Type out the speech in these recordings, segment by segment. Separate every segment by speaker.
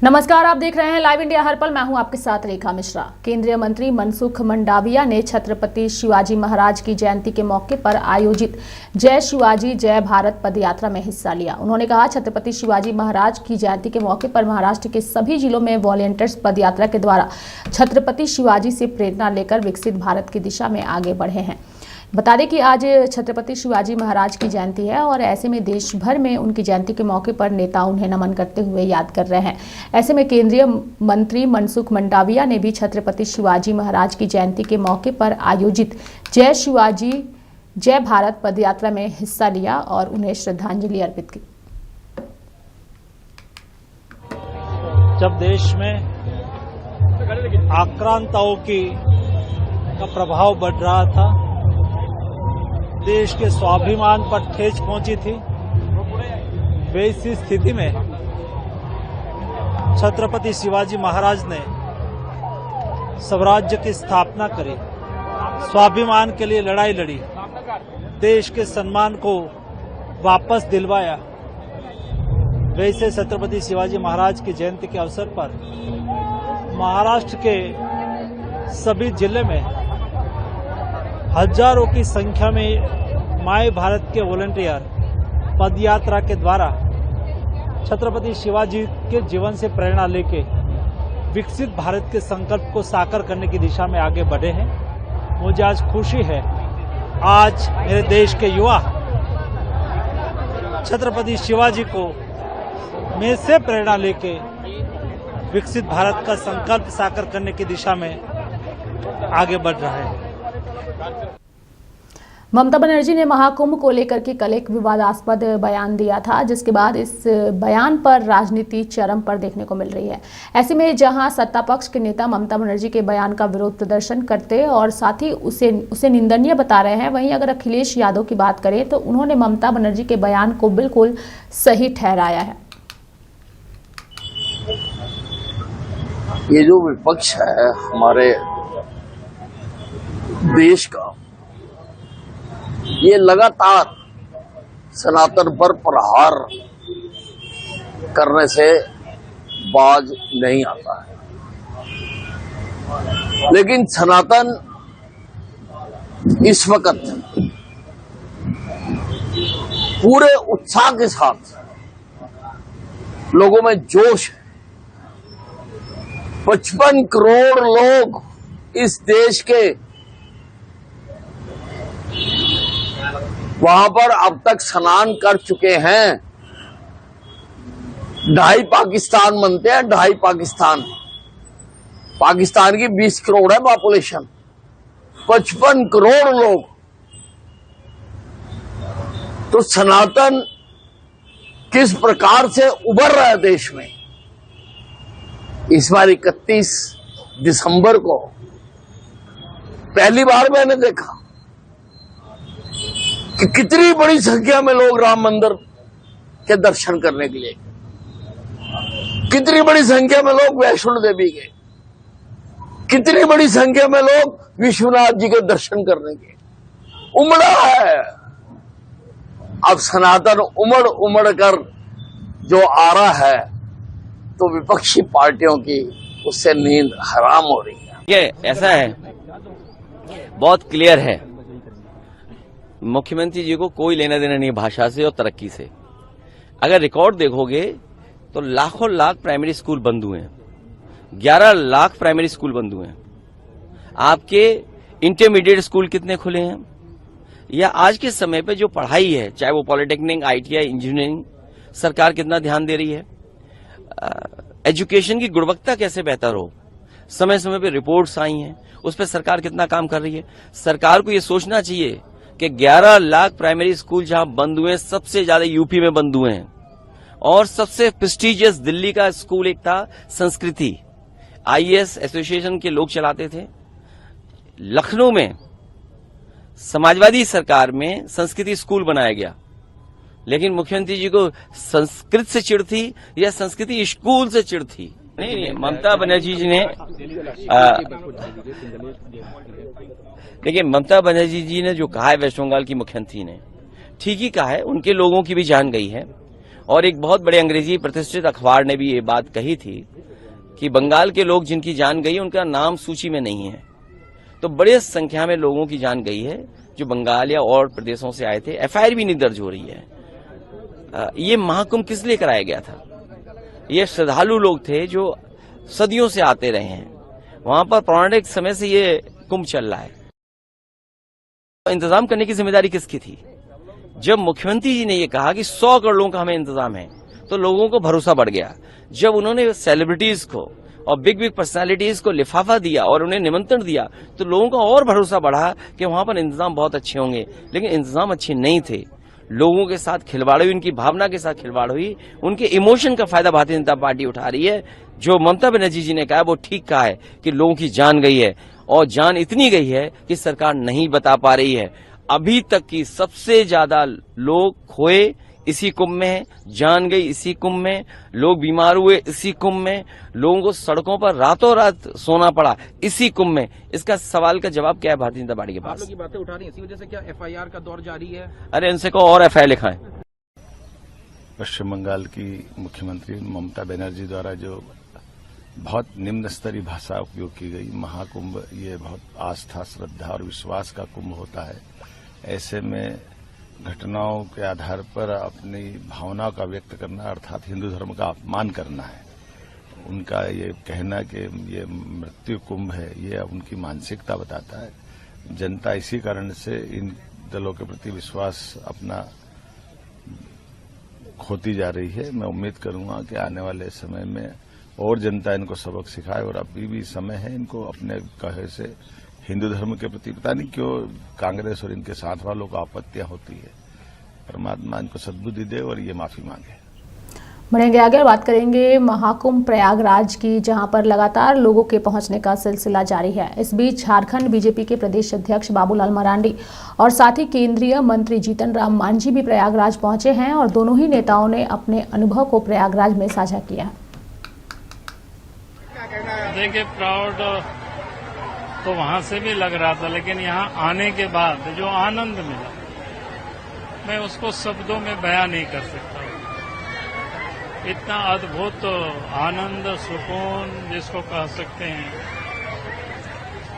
Speaker 1: नमस्कार, आप देख रहे हैं लाइव इंडिया हर पल। मैं हूं आपके साथ रेखा मिश्रा। केंद्रीय मंत्री मनसुख मंडाविया ने छत्रपति शिवाजी महाराज की जयंती के मौके पर आयोजित जय शिवाजी जय भारत पदयात्रा में हिस्सा लिया। उन्होंने कहा, छत्रपति शिवाजी महाराज की जयंती के मौके पर महाराष्ट्र के सभी जिलों में वॉलंटियर्स पदयात्रा के द्वारा छत्रपति शिवाजी से प्रेरणा लेकर विकसित भारत की दिशा में आगे बढ़े हैं। बता दें कि आज छत्रपति शिवाजी महाराज की जयंती है और ऐसे में देश भर में उनकी जयंती के मौके पर नेता उन्हें नमन करते हुए याद कर रहे हैं। ऐसे में केंद्रीय मंत्री मनसुख मंडाविया ने भी छत्रपति शिवाजी महाराज की जयंती के मौके पर आयोजित जय शिवाजी जय भारत पदयात्रा में हिस्सा लिया और उन्हें श्रद्धांजलि अर्पित की।
Speaker 2: जब देश में आक्रांताओं का प्रभाव बढ़ रहा था, देश के स्वाभिमान पर ठेस पहुंची थी, वैसी स्थिति में छत्रपति शिवाजी महाराज ने स्वराज्य की स्थापना करी, स्वाभिमान के लिए लड़ाई लड़ी, देश के सम्मान को वापस दिलवाया। वैसे छत्रपति शिवाजी महाराज की जयंती के अवसर पर महाराष्ट्र के सभी जिले में हजारों की संख्या में माय भारत के वॉलंटियर पदयात्रा के द्वारा छत्रपति शिवाजी के जीवन से प्रेरणा लेके विकसित भारत के संकल्प को साकार करने की दिशा में आगे बढ़े हैं। मुझे आज खुशी है, आज मेरे देश के युवा छत्रपति शिवाजी को में से प्रेरणा लेके विकसित भारत का संकल्प साकार करने की दिशा में आगे बढ़ रहा है।
Speaker 1: ममता बनर्जी ने महाकुंभ को लेकर के कल एक विवादास्पद बयान दिया था, जिसके बाद इस बयान पर राजनीति चरम पर देखने को मिल रही है। ऐसे में जहां सत्ता पक्ष के नेता ममता बनर्जी के बयान का विरोध प्रदर्शन करते और साथ ही उसे निंदनीय बता रहे हैं, वहीं अगर अखिलेश यादव की बात करें तो उन्होंने ममता बनर्जी के बयान को बिल्कुल सही ठहराया है।
Speaker 3: ये जो विपक्ष है हमारे देश का, ये लगातार सनातन पर प्रहार करने से बाज नहीं आता है, लेकिन सनातन इस वक्त पूरे उत्साह के साथ लोगों में जोश है। 55 करोड़ लोग इस देश के वहां पर अब तक स्नान कर चुके हैं। 2.5 पाकिस्तान बनते हैं, 2.5 पाकिस्तान की 20 करोड़ है पॉपुलेशन, 55 करोड़ लोग। तो सनातन किस प्रकार से उभर रहा है देश में। इस बार 31 दिसंबर को पहली बार मैंने देखा कि कितनी बड़ी संख्या में लोग राम मंदिर के दर्शन करने के लिए, कितनी बड़ी संख्या में लोग वैष्णो देवी गए, कितनी बड़ी संख्या में लोग विश्वनाथ जी के दर्शन करने के उमड़ा है। अब सनातन उमड़ कर जो आ रहा है, तो विपक्षी पार्टियों की उससे नींद हराम हो रही है।
Speaker 4: ये ऐसा है, बहुत क्लियर है, मुख्यमंत्री जी को कोई लेना देना नहीं भाषा से और तरक्की से। अगर रिकॉर्ड देखोगे तो लाखों लाख प्राइमरी स्कूल बंद हुए हैं, 11 लाख प्राइमरी स्कूल बंद हुए हैं। आपके इंटरमीडिएट स्कूल कितने खुले हैं, या आज के समय पे जो पढ़ाई है, चाहे वो पॉलिटेक्निक, ITI, इंजीनियरिंग, सरकार कितना ध्यान दे रही है। एजुकेशन की गुणवत्ता कैसे बेहतर हो, समय समय पे रिपोर्ट्स आई हैं, उस पर सरकार कितना काम कर रही है। सरकार को ये सोचना चाहिए कि 11 लाख प्राइमरी स्कूल जहां बंद हुए हैं, सबसे ज्यादा यूपी में बंद हुए हैं, और सबसे प्रेस्टिजियस दिल्ली का स्कूल एक था संस्कृति, IAS एसोसिएशन के लोग चलाते थे। लखनऊ में समाजवादी सरकार में संस्कृति स्कूल बनाया गया, लेकिन मुख्यमंत्री जी को संस्कृत से चिढ़ थी या संस्कृति स्कूल से चिढ़ थी? नहीं, ममता बनर्जी जी ने देखिए, ममता बनर्जी जी ने जो कहा है वेस्ट बंगाल की मुख्यमंत्री ने, ठीक ही कहा है, उनके लोगों की भी जान गई है। और एक बहुत बड़े अंग्रेजी प्रतिष्ठित अखबार ने भी ये बात कही थी कि बंगाल के लोग जिनकी जान गई उनका नाम सूची में नहीं है। तो बड़ी संख्या में लोगों की जान गई है जो बंगाल या और प्रदेशों से आए थे। एफआईआर भी नहीं दर्ज हो रही है। ये महाकुंभ किस लिए कराया गया था? ये श्रद्धालु लोग थे जो सदियों से आते रहे हैं। वहां पर पौराणिक समय से ये कुंभ चल रहा है। इंतजाम करने की जिम्मेदारी किसकी थी? जब मुख्यमंत्री जी ने ये कहा कि 100 करोड़ लोगों का हमें इंतजाम है, तो लोगों को भरोसा बढ़ गया। जब उन्होंने सेलिब्रिटीज को और बिग बिग पर्सनालिटीज को लिफाफा दिया और उन्हें निमंत्रण दिया, तो लोगों का और भरोसा बढ़ा कि वहां पर इंतजाम बहुत अच्छे होंगे। लेकिन इंतजाम अच्छे नहीं थे। लोगों के साथ खिलवाड़ हुई, उनकी भावना के साथ खिलवाड़ हुई, उनके इमोशन का फायदा भारतीय जनता पार्टी उठा रही है। जो ममता बनर्जी जी ने कहा वो ठीक कहा है कि लोगों की जान गई है, और जान इतनी गई है कि सरकार नहीं बता पा रही है। अभी तक की सबसे ज्यादा लोग खोए इसी कुंभ में है, जान गई इसी कुंभ में, लोग बीमार हुए इसी कुंभ में, लोगों को सड़कों पर रातों रात सोना पड़ा इसी कुंभ में। इसका सवाल का जवाब क्या है भारतीय जनता पार्टी के पास?
Speaker 5: आप लोग की बातें उठा रही हैं, इसी वजह से क्या एफआईआर का दौर जारी है?
Speaker 4: अरे इनसे कहो और एफआईआर लिखाएं।
Speaker 6: पश्चिम बंगाल की मुख्यमंत्री ममता बनर्जी द्वारा जो बहुत निम्न स्तरीय भाषा उपयोग की गई, महाकुंभ ये बहुत आस्था, श्रद्धा और विश्वास का कुंभ होता है। ऐसे में घटनाओं के आधार पर अपनी भावनाओं का व्यक्त करना अर्थात हिंदू धर्म का अपमान करना है। उनका ये कहना कि ये मृत्यु कुंभ है, ये उनकी मानसिकता बताता है। जनता इसी कारण से इन दलों के प्रति विश्वास अपना खोती जा रही है। मैं उम्मीद करूंगा कि आने वाले समय में और जनता इनको सबक सिखाए, और अभी भी समय है इनको अपने कहे से हिंदू धर्म के प्रति, पता नहीं क्यों कांग्रेस और इनके साथ वालों को आपत्तियां होती है। परमात्मा इनको सद्बुद्धि दे और ये माफी मांगे।
Speaker 1: बढ़ेंगे आगे और बात करेंगे महाकुंभ प्रयागराज की, जहां पर लगातार लोगों के पहुंचने का सिलसिला जारी है। इस बीच झारखंड बीजेपी के प्रदेश अध्यक्ष बाबूलाल मरांडी और साथ ही केंद्रीय मंत्री जीतन राम मांझी भी प्रयागराज पहुंचे हैं और दोनों ही नेताओं ने अपने अनुभव को प्रयागराज में साझा किया।
Speaker 7: देखिए, प्राउड तो वहां से भी लग रहा था, लेकिन यहाँ आने के बाद जो आनंद मिला, मैं उसको शब्दों में बयान नहीं कर सकता। इतना अद्भुत आनंद, सुकून जिसको कह सकते हैं,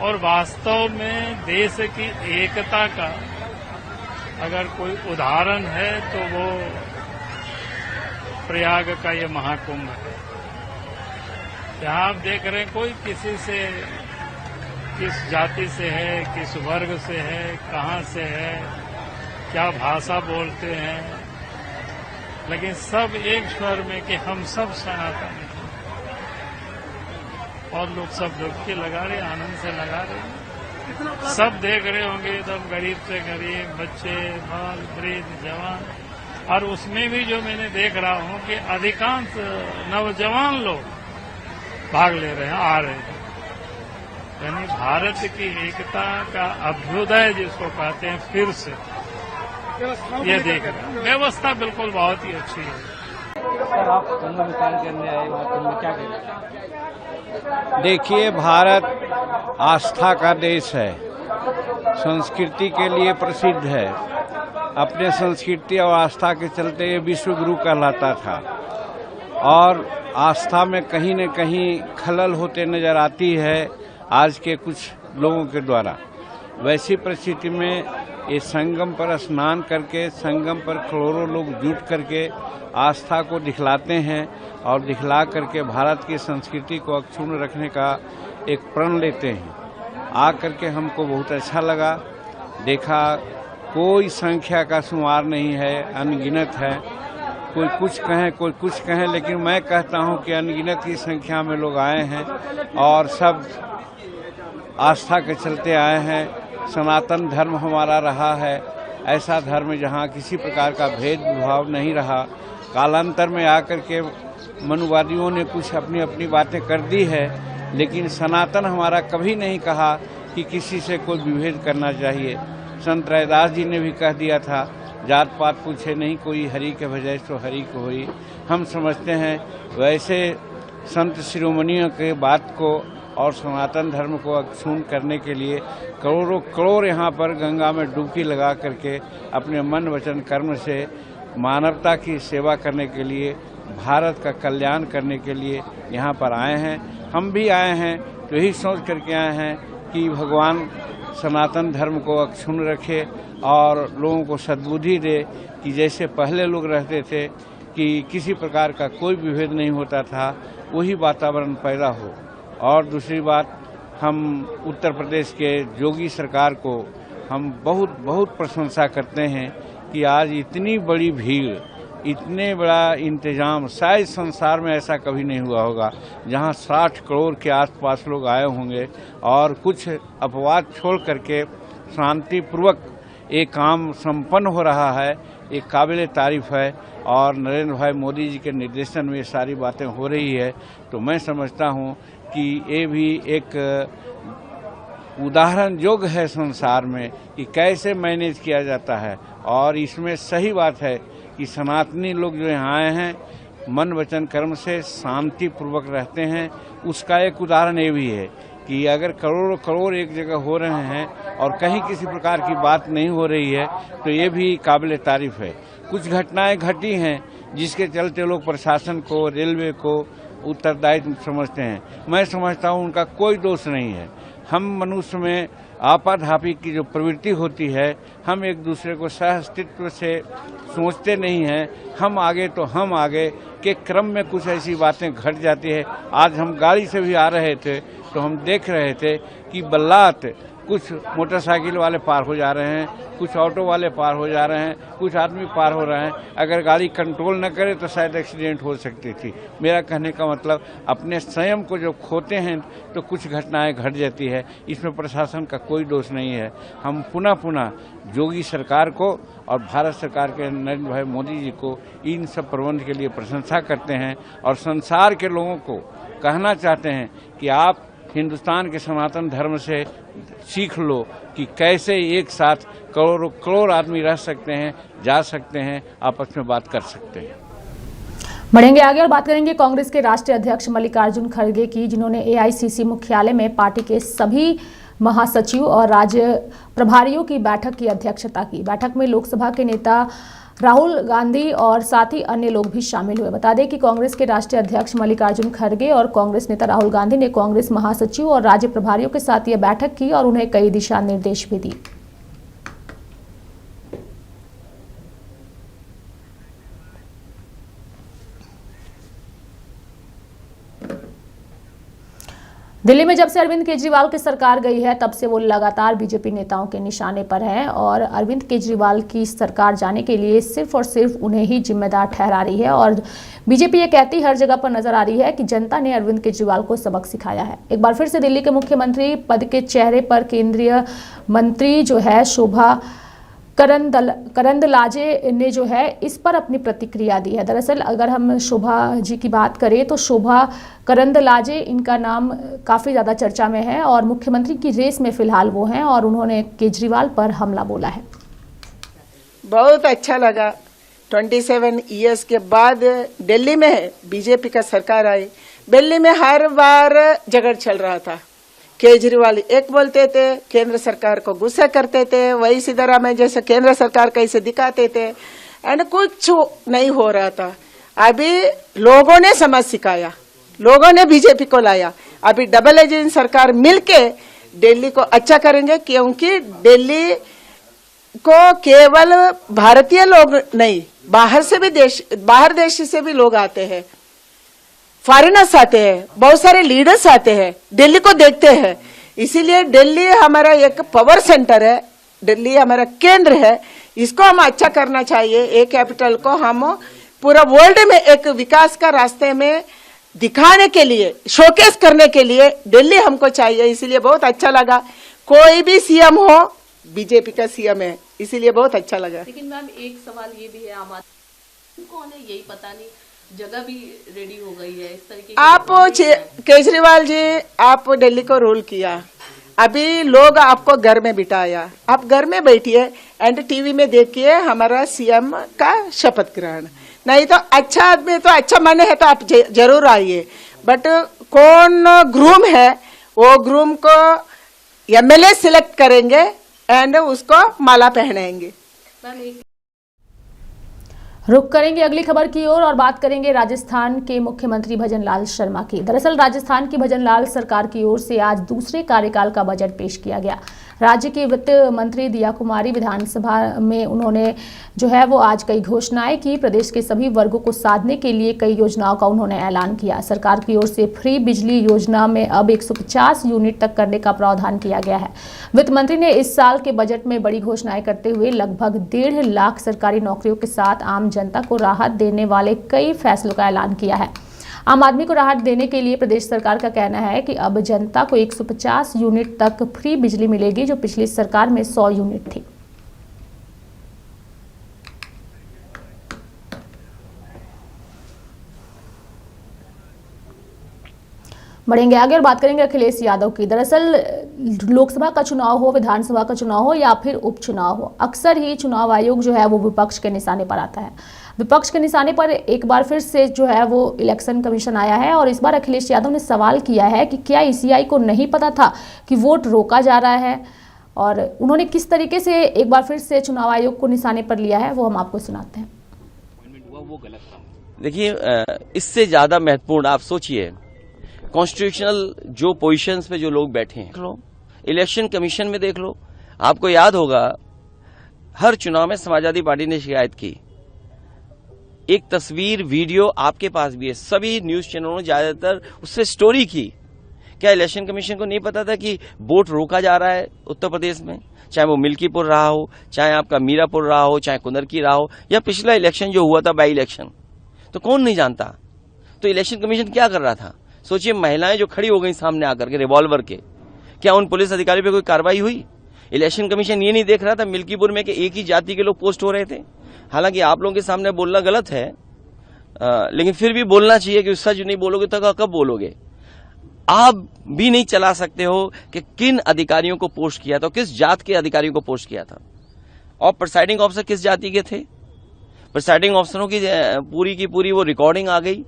Speaker 7: और वास्तव में देश की एकता का अगर कोई उदाहरण है तो वो प्रयाग का ये महाकुंभ है। यहाँ आप देख रहे हैं, कोई किसी से, किस जाति से है, किस वर्ग से है, कहाँ से है, क्या भाषा बोलते हैं, लेकिन सब एक स्वर में कि हम सब सनातन हैं। और लोग सब डुबकी लगा रहे, आनंद से लगा रहे। सब देख रहे होंगे, एकदम गरीब से गरीब, बच्चे, बाल, वृद्ध, जवान। और उसमें भी जो मैंने देख रहा हूं कि अधिकांश नौजवान लोग भाग ले रहे हैं, आ रहे हैं। यानी भारत की एकता का अभ्युदय जिसको कहते हैं, फिर से ये देख रहे हैं। व्यवस्था बिल्कुल बहुत ही अच्छी है।
Speaker 5: सर, आप कुंभ में काम करने आए, वहाँ कुंभ में क्या करें?
Speaker 8: देखिए, भारत आस्था का देश है, संस्कृति के लिए प्रसिद्ध है। अपने संस्कृति और आस्था के चलते ये विश्व गुरु कहलाता था, और आस्था में कहीं न कहीं खलल होते नजर आती है आज के कुछ लोगों के द्वारा। वैसी परिस्थिति में ये संगम पर स्नान करके, संगम पर करोड़ों लोग जुट करके आस्था को दिखलाते हैं, और दिखला करके भारत की संस्कृति को अक्षुण्ण रखने का एक प्रण लेते हैं। आ करके हमको बहुत अच्छा लगा। देखा, कोई संख्या का शुमार नहीं है, अनगिनत है। कोई कुछ कहें, कोई कुछ कहें, लेकिन मैं कहता हूं कि अनगिनत की संख्या में लोग आए हैं, और सब आस्था के चलते आए हैं। सनातन धर्म हमारा रहा है ऐसा धर्म जहाँ किसी प्रकार का भेदभाव नहीं रहा। कालांतर में आकर के मनुवादियों ने कुछ अपनी अपनी बातें कर दी है, लेकिन सनातन हमारा कभी नहीं कहा कि किसी से कोई विभेद करना चाहिए। संत रैदास जी ने भी कह दिया था, जात पात पूछे नहीं कोई, हरि के भजय तो हरि को होई। हम समझते हैं वैसे संत शिरोमणियों के बात को और सनातन धर्म को अक्षुण्ण करने के लिए करोड़ों करोड़ यहाँ पर गंगा में डुबकी लगा करके अपने मन वचन कर्म से मानवता की सेवा करने के लिए, भारत का कल्याण करने के लिए यहाँ पर आए हैं। हम भी आए हैं तो यही सोच करके आए हैं कि भगवान सनातन धर्म को अक्षुण्ण रखे और लोगों को सद्बुद्धि दे कि जैसे पहले लोग रहते थे कि किसी प्रकार का कोई विभेद नहीं होता था, वही वातावरण पैदा हो। और दूसरी बात, हम उत्तर प्रदेश के योगी सरकार को हम बहुत बहुत प्रशंसा करते हैं कि आज इतनी बड़ी भीड़, इतने बड़ा इंतजाम शायद संसार में ऐसा कभी नहीं हुआ होगा, जहां 60 करोड़ के आसपास लोग आए होंगे और कुछ अपवाद छोड़ करके शांतिपूर्वक एक काम संपन्न हो रहा है। एक काबिल तारीफ है और नरेंद्र भाई मोदी जी के निर्देशन में ये सारी बातें हो रही है। तो मैं समझता हूं कि ये भी एक उदाहरण योग्य है संसार में कि कैसे मैनेज किया जाता है। और इसमें सही बात है कि सनातनी लोग जो यहाँ आए हैं मन वचन कर्म से शांति पूर्वक रहते हैं। उसका एक उदाहरण ये भी है कि अगर करोड़ों करोड़ एक जगह हो रहे हैं और कहीं किसी प्रकार की बात नहीं हो रही है तो ये भी काबिल तारीफ है। कुछ घटनाएं घटी हैं जिसके चलते लोग प्रशासन को, रेलवे को उत्तरदायित्व समझते हैं। मैं समझता हूँ उनका कोई दोष नहीं है। हम मनुष्य में आपाधापी की जो प्रवृत्ति होती है, हम एक दूसरे को सह अस्तित्व से सोचते नहीं हैं। हम आगे तो हम आगे के क्रम में कुछ ऐसी बातें घट जाती है। आज हम गाड़ी से भी आ रहे थे तो हम देख रहे थे कि बल्लात कुछ मोटरसाइकिल वाले पार हो जा रहे हैं, कुछ ऑटो वाले पार हो जा रहे हैं, कुछ आदमी पार हो रहे हैं। अगर गाड़ी कंट्रोल न करे तो शायद एक्सीडेंट हो सकती थी। मेरा कहने का मतलब, अपने संयम को जो खोते हैं तो कुछ घटनाएं घट जाती है। इसमें प्रशासन का कोई दोष नहीं है। हम पुनः योगी सरकार को और भारत सरकार के नरेंद्र भाई मोदी जी को इन सब प्रबंध के लिए प्रशंसा करते हैं और संसार के लोगों को कहना चाहते हैं कि आप हिंदुस्तान के सनातन धर्म से सीख लो कि कैसे एक साथ करोड़ों करोड़ आदमी रह सकते हैं, जा सकते हैं, आपस में बात कर सकते हैं।
Speaker 1: बढ़ेंगे आगे और बात करेंगे कांग्रेस के राष्ट्रीय अध्यक्ष मल्लिकार्जुन खड़गे की, जिन्होंने एआईसीसी मुख्यालय में पार्टी के सभी महासचिव और राज्य प्रभारियों की बैठक की अध्यक्षता की। बैठक में लोकसभा के नेता राहुल गांधी और साथ ही अन्य लोग भी शामिल हुए। बता दें कि कांग्रेस के राष्ट्रीय अध्यक्ष मल्लिकार्जुन खड़गे और कांग्रेस नेता राहुल गांधी ने कांग्रेस महासचिव और राज्य प्रभारियों के साथ यह बैठक की और उन्हें कई दिशा निर्देश भी दिए। दिल्ली में जब से अरविंद केजरीवाल की सरकार गई है तब से वो लगातार बीजेपी नेताओं के निशाने पर हैं और अरविंद केजरीवाल की सरकार जाने के लिए सिर्फ और सिर्फ उन्हें ही जिम्मेदार ठहरा रही है। और बीजेपी ये कहती हर जगह पर नजर आ रही है कि जनता ने अरविंद केजरीवाल को सबक सिखाया है। एक बार फिर से दिल्ली के मुख्यमंत्री पद के चेहरे पर केंद्रीय मंत्री जो है शोभा करंदलाजे ने जो है इस पर अपनी प्रतिक्रिया दी है। दरअसल अगर हम शोभा जी की बात करें तो शोभा करंदलाजे, इनका नाम काफ़ी ज़्यादा चर्चा में है और मुख्यमंत्री की रेस में फिलहाल वो हैं और उन्होंने केजरीवाल पर हमला बोला है।
Speaker 9: बहुत अच्छा लगा। 27 इयर्स के बाद दिल्ली में बीजेपी का सरकार आई। दिल्ली में हर बार झगड़ चल रहा था। केजरीवाल एक बोलते थे, केंद्र सरकार को गुस्सा करते थे, वही सिद्धरामैया जैसे केंद्र सरकार कैसे दिखाते थे एंड कुछ नहीं हो रहा था। अभी लोगों ने समझ सिखाया, लोगों ने बीजेपी को लाया। अभी डबल एजेंट सरकार मिलके दिल्ली को अच्छा करेंगे, क्योंकि दिल्ली को केवल भारतीय लोग नहीं, बाहर देश से भी लोग आते हैं, फॉरेनर्स आते हैं, बहुत सारे लीडर्स आते हैं, दिल्ली को देखते हैं। इसीलिए दिल्ली हमारा एक पावर सेंटर है, दिल्ली हमारा केंद्र है, इसको हम अच्छा करना चाहिए। एक कैपिटल को हम पूरा वर्ल्ड में एक विकास का रास्ते में दिखाने के लिए, शोकेस करने के लिए दिल्ली हमको चाहिए। इसीलिए बहुत अच्छा लगा। कोई भी सीएम हो, बीजेपी का सीएम है, इसीलिए बहुत अच्छा लगा।
Speaker 10: लेकिन मैम एक सवाल ये भी है, आम आदमी कौन है यही पता नहीं, जगह भी रेडी हो गई है इस तरीके।
Speaker 9: आप केजरीवाल जी, आप दिल्ली को रूल किया, अभी लोग आपको घर में बिठाया, आप घर में बैठिए एंड टीवी में देखिए हमारा सीएम का शपथ ग्रहण। नहीं तो अच्छा आदमी, तो अच्छा मन है तो आप जरूर आइए, बट कौन ग्रूम है वो ग्रूम को एमएलए सिलेक्ट करेंगे एंड उसको माला पहनाएंगे।
Speaker 1: रुक करेंगे अगली खबर की ओर और बात करेंगे राजस्थान के मुख्यमंत्री भजनलाल शर्मा की। दरअसल राजस्थान की भजनलाल सरकार की ओर से आज दूसरे कार्यकाल का बजट पेश किया गया। राज्य की वित्त मंत्री दिया कुमारी विधानसभा में उन्होंने जो है वो आज कई घोषणाएं की। प्रदेश के सभी वर्गों को साधने के लिए कई योजनाओं का उन्होंने ऐलान किया। सरकार की ओर से फ्री बिजली योजना में अब 150 यूनिट तक करने का प्रावधान किया गया है। वित्त मंत्री ने इस साल के बजट में बड़ी घोषणाएं करते हुए लगभग 1.5 लाख सरकारी नौकरियों के साथ आम जनता को राहत देने वाले कई फैसलों का ऐलान किया है। आम आदमी को राहत देने के लिए प्रदेश सरकार का कहना है कि अब जनता को 150 यूनिट तक फ्री बिजली मिलेगी, जो पिछली सरकार में 100 यूनिट थी। बढ़ेंगे आगे और बात करेंगे अखिलेश यादव की। दरअसल लोकसभा का चुनाव हो, विधानसभा का चुनाव हो या फिर उपचुनाव हो, अक्सर ही चुनाव आयोग जो है वो विपक्ष के निशाने पर आता है। विपक्ष के निशाने पर एक बार फिर से जो है वो इलेक्शन कमीशन आया है और इस बार अखिलेश यादव ने सवाल किया है कि क्या ईसीआई को नहीं पता था कि वोट रोका जा रहा है, और उन्होंने किस तरीके से एक बार फिर से चुनाव आयोग को निशाने पर लिया है वो हम आपको सुनाते हैं।
Speaker 4: देखिए, इससे ज्यादा महत्वपूर्ण आप सोचिए, कॉन्स्टिट्यूशनल जो पोजीशंस पे जो लोग बैठे हैं, देख लो इलेक्शन कमीशन में, देख लो। आपको याद होगा हर चुनाव में समाजवादी पार्टी ने शिकायत की। एक तस्वीर वीडियो आपके पास भी है, सभी न्यूज चैनलों ने ज्यादातर उससे स्टोरी की। क्या इलेक्शन कमीशन को नहीं पता था कि वोट रोका जा रहा है उत्तर प्रदेश में? चाहे वो मिल्कीपुर रहा हो, चाहे आपका मीरापुर रहा हो, चाहे कुंदरकी रहा हो, या पिछला इलेक्शन जो हुआ था बाई इलेक्शन, तो कौन नहीं जानता। तो इलेक्शन कमीशन क्या कर रहा था? सोचिए, महिलाएं जो खड़ी हो गई सामने आकर के रिवॉल्वर के, क्या उन पुलिस अधिकारी पे कोई कार्रवाई हुई? इलेक्शन कमीशन ये नहीं देख रहा था मिल्कीपुर में कि एक ही जाति के लोग पोस्ट हो रहे थे? हालांकि आप लोगों के सामने बोलना गलत है, लेकिन फिर भी बोलना चाहिए कि सच नहीं बोलोगे तो कब बोलोगे? आप भी नहीं चला सकते हो कि किन अधिकारियों को पोस्ट किया था, किस जात के अधिकारियों को पोस्ट किया था, और प्रिसाइडिंग ऑफिसर किस जाति के थे। प्रिसाइडिंग ऑफिसरों की पूरी वो रिकॉर्डिंग आ गई।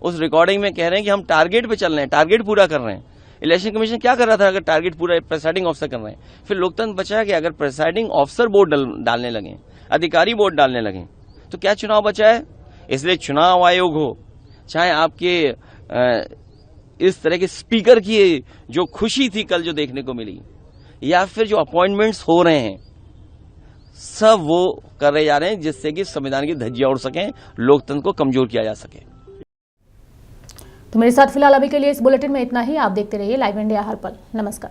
Speaker 4: उस रिकॉर्डिंग में कह रहे हैं कि हम टारगेट पे चल रहे हैं, टारगेट पूरा कर रहे हैं। इलेक्शन कमीशन क्या कर रहा था अगर टारगेट पूरा प्रिसाइडिंग ऑफिसर कर रहे हैं? फिर लोकतंत्र बचा कि अगर प्रिसाइडिंग ऑफिसर वोट डालने लगे, अधिकारी वोट डालने लगे, तो क्या चुनाव बचा है? इसलिए चुनाव आयोग हो, चाहे आपके इस तरह के स्पीकर की जो खुशी थी कल जो देखने को मिली, या फिर जो अपॉइंटमेंट्स हो रहे हैं, सब वो कर रहे जा रहे हैं जिससे कि संविधान की धज्जियां उड़ सकें, लोकतंत्र को कमजोर किया जा सके।
Speaker 1: तो मेरे साथ फिलहाल अभी के लिए इस बुलेटिन में इतना ही। आप देखते रहिए लाइव इंडिया हर पल। नमस्कार।